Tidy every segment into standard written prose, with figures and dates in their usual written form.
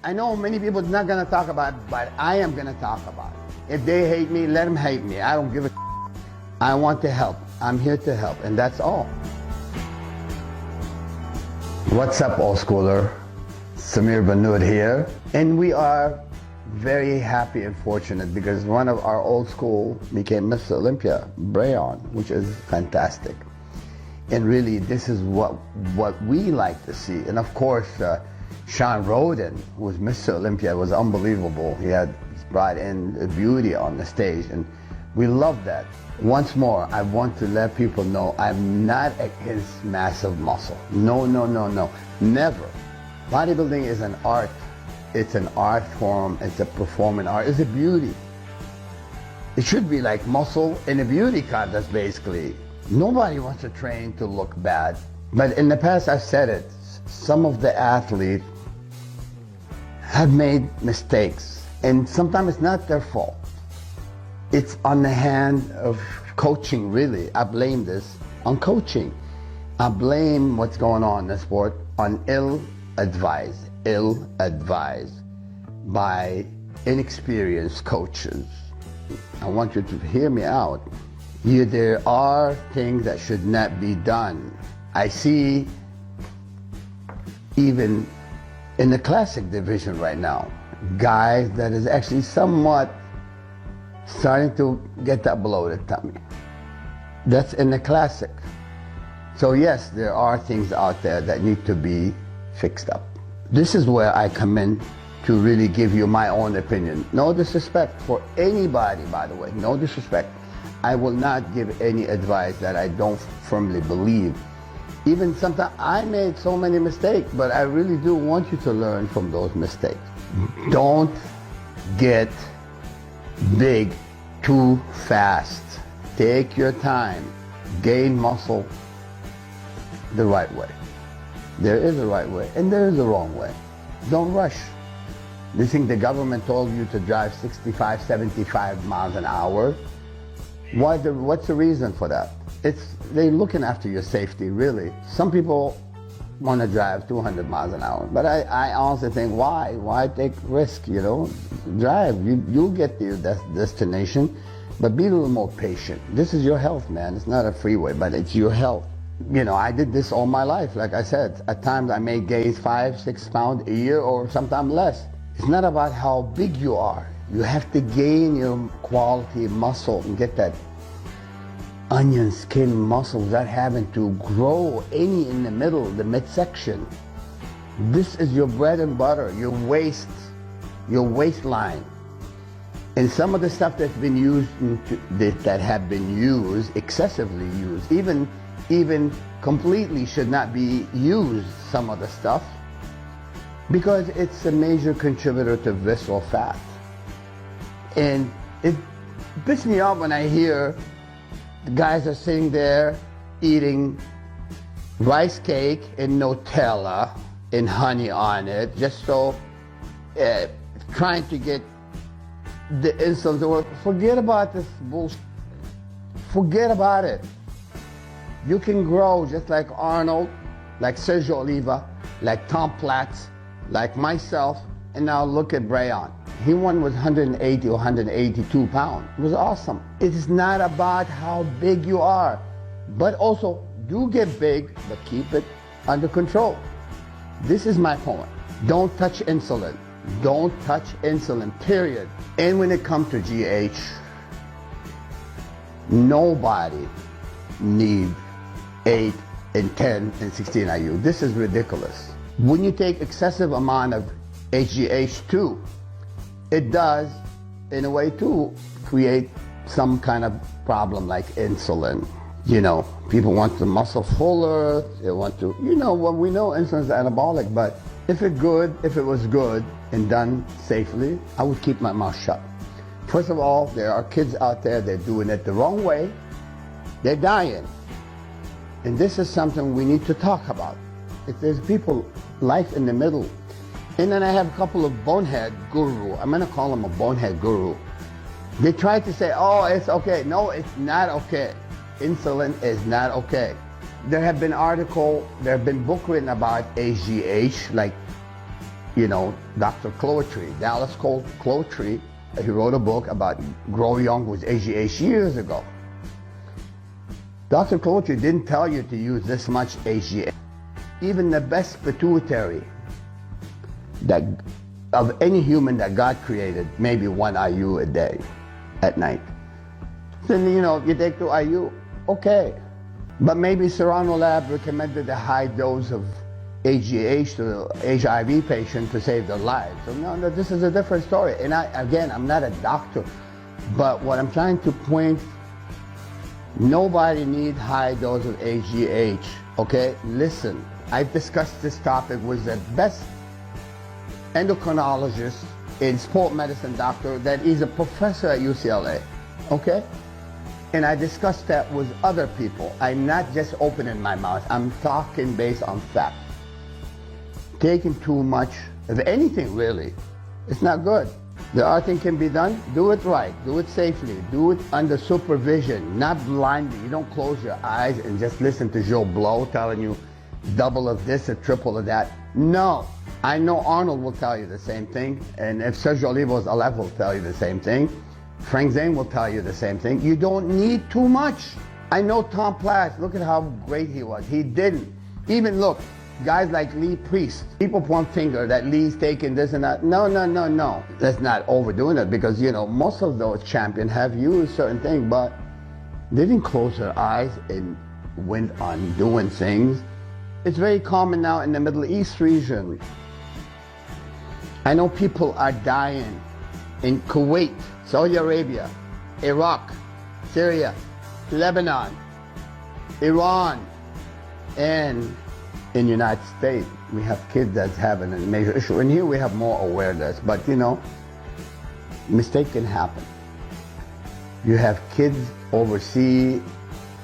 I know many people are not gonna talk about it, but I am gonna talk about it. If they hate me, let them hate me. I don't give a I want to help. I'm here to help, and that's all. What's up, old schooler? Sumir Benoot here. And we are very happy and fortunate because one of our old school became Mr. Olympia, Brayon, which is fantastic. And really, this is what we like to see. And of course, Sean Roden, who was Mr. Olympia, was unbelievable. He had brought in a beauty on the stage, and we love that. Once more, I want to let people know I'm not against massive muscle. No, no, no, no, never. Bodybuilding is an art. It's an art form. It's a performing art. It's a beauty. It should be like muscle in a beauty contest, basically. Nobody wants to train to look bad. But in the past, I've said it, some of the athletes have made mistakes, and sometimes it's not their fault. It's on the hand of coaching, really. I blame this on coaching. I blame what's going on in the sport on ill-advised by inexperienced coaches. I want you to hear me out. There are things that should not be done. I see even in the classic division right now, guys that is actually somewhat starting to get that bloated tummy. That's in the classic. So yes, there are things out there that need to be fixed up. This is where I come in to really give you my own opinion. No disrespect for anybody, by the way, no disrespect. I will not give any advice that I don't firmly believe. Even sometimes I made so many mistakes, but I really do want you to learn from those mistakes. Don't get big too fast. Take your time. Gain muscle the right way. There is a right way and there is a wrong way. Don't rush. You think the government told you to drive 65, 75 miles an hour? What's the reason for that? They're looking after your safety, really. Some people want to drive 200 miles an hour, but I honestly think, why? Why take risk, you know? Drive, you'll get to your destination, but be a little more patient. This is your health, man. It's not a freeway, but it's your health. You know, I did this all my life. Like I said, at times I may gain 5-6 pounds a year or sometimes less. It's not about how big you are. You have to gain your quality muscle and get that onion skin muscle without having to grow any in the middle, the midsection. This is your bread and butter, your waist, your waistline. And some of the stuff that's been used, that have been used, excessively used, even completely should not be used, some of the stuff, because it's a major contributor to visceral fat. And it pisses me off when I hear the guys are sitting there eating rice cake and Nutella and honey on it, just so trying to get the insulin to work. Forget about this bullshit. Forget about it. You can grow just like Arnold, like Sergio Oliva, like Tom Platz, like myself, and now look at Brayon. He won with 180 or 182 pounds. It was awesome. It is not about how big you are, but also do get big, but keep it under control. This is my point. Don't touch insulin. Don't touch insulin, period. And when it comes to GH, nobody needs 8 and 10 and 16 IU. This is ridiculous. When you take excessive amount of HGH2, it does, in a way too, create some kind of problem like insulin. You know, people want the muscle fuller, they want to, you know, well, we know insulin is anabolic, but if it was good and done safely, I would keep my mouth shut. First of all, there are kids out there that are doing it the wrong way. They're dying. And this is something we need to talk about. If there's people, life in the middle. And then I have a couple of bonehead guru. I'm gonna call them a bonehead guru. They try to say, oh, it's okay. No, it's not okay. Insulin is not okay. There have been books written about HGH, like You know, Dr. Cloetry, Dallas Cloetry, he wrote a book about Grow Young with AGH years ago. Dr. Cloetry didn't tell you to use this much AGH. Even the best pituitary that of any human that God created, maybe 1 IU a day at night. Then, you know, you take 2 IU, okay. But maybe Serrano Lab recommended a high dose of AGH to the HIV patient to save their lives. So no, this is a different story. And again, I'm not a doctor, but what I'm trying to point, nobody needs high dose of AGH, okay? Listen, I've discussed this topic with the best endocrinologist in sport medicine doctor that is a professor at UCLA, okay? And I discussed that with other people. I'm not just opening my mouth. I'm talking based on fact. Taking too much of anything, really, it's not good. The other thing can be done, do it right, do it safely, do it under supervision, not blindly. You don't close your eyes and just listen to Joe Blow telling you double of this or triple of that. No, I know Arnold will tell you the same thing, and if Sergio Olivo's alive will tell you the same thing. Frank Zane will tell you the same thing. You don't need too much. I know Tom Platz, look at how great he was. He didn't. Even look, guys like Lee Priest, people point finger that Lee's taking this and that. No. That's not overdoing it because, you know, most of those champions have used certain things, but they didn't close their eyes and went on doing things. It's very common now in the Middle East region. I know people are dying in Kuwait, Saudi Arabia, Iraq, Syria, Lebanon, Iran, and in the United States, we have kids that's having a major issue. And here we have more awareness, but you know, mistake can happen. You have kids overseas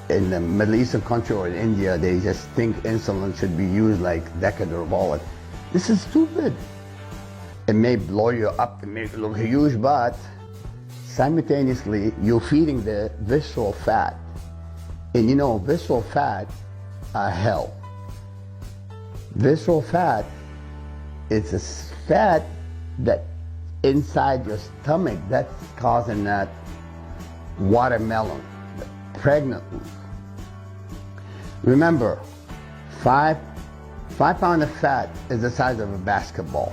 in the Middle Eastern country or in India, they just think insulin should be used like Decador. This is stupid. It may blow you up, it may look huge, but simultaneously, you're feeding the visceral fat. And you know, visceral fat are hell. Visceral fat is a fat that inside your stomach that's causing that watermelon, the pregnant. Remember, 5 pounds of fat is the size of a basketball.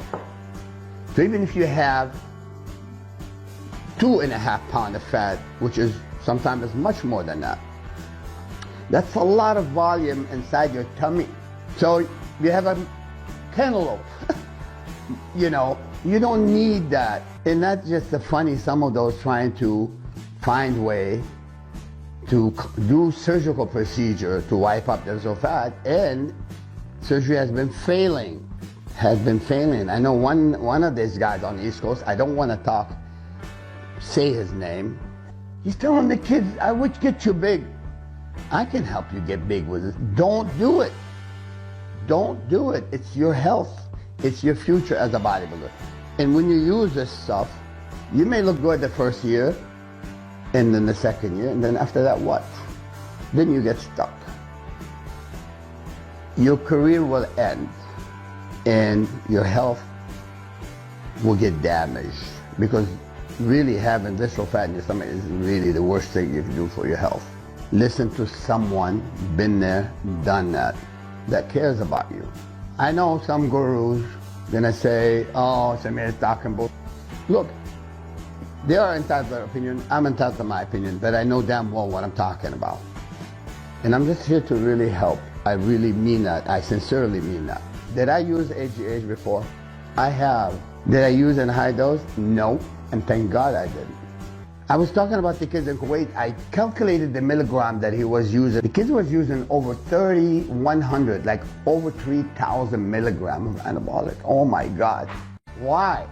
So even if you have 2.5 pounds of fat, which is sometimes much more than that, that's a lot of volume inside your tummy. So you have a cantaloupe, you know, you don't need that. And that's just the funny, some of those trying to find way to do surgical procedure to wipe up the visceral fat, and surgery has been failing. I know one of these guys on the East Coast, I don't want to say his name. He's telling the kids, I would get you big. I can help you get big with this. Don't do it. Don't do it. It's your health. It's your future as a bodybuilder. And when you use this stuff, you may look good the first year, and then the second year, and then after that, what? Then you get stuck. Your career will end, and your health will get damaged, because really having visceral fat in your stomach is really the worst thing you can do for your health. Listen to someone, been there, done that cares about you. I know some gurus gonna say, oh, Samier is talking bull. Look, they are entitled to their opinion, I'm entitled to my opinion, but I know damn well what I'm talking about. And I'm just here to really help. I really mean that, I sincerely mean that. Did I use AGH before? I have. Did I use in high dose? No, and thank God I didn't. I was talking about the kids in Kuwait. I calculated the milligram that he was using. The kids was using over 3,100, like over 3,000 milligrams of anabolic. Oh my God. Why?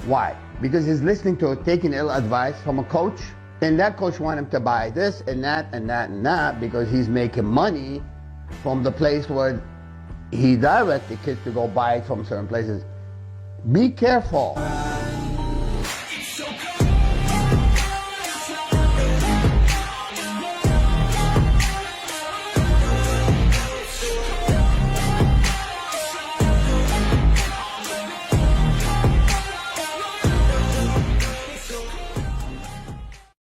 Why? Because he's listening to taking ill advice from a coach, and that coach wanted him to buy this and that and that and that because he's making money from the place where he directs the kids to go buy it from certain places. Be careful.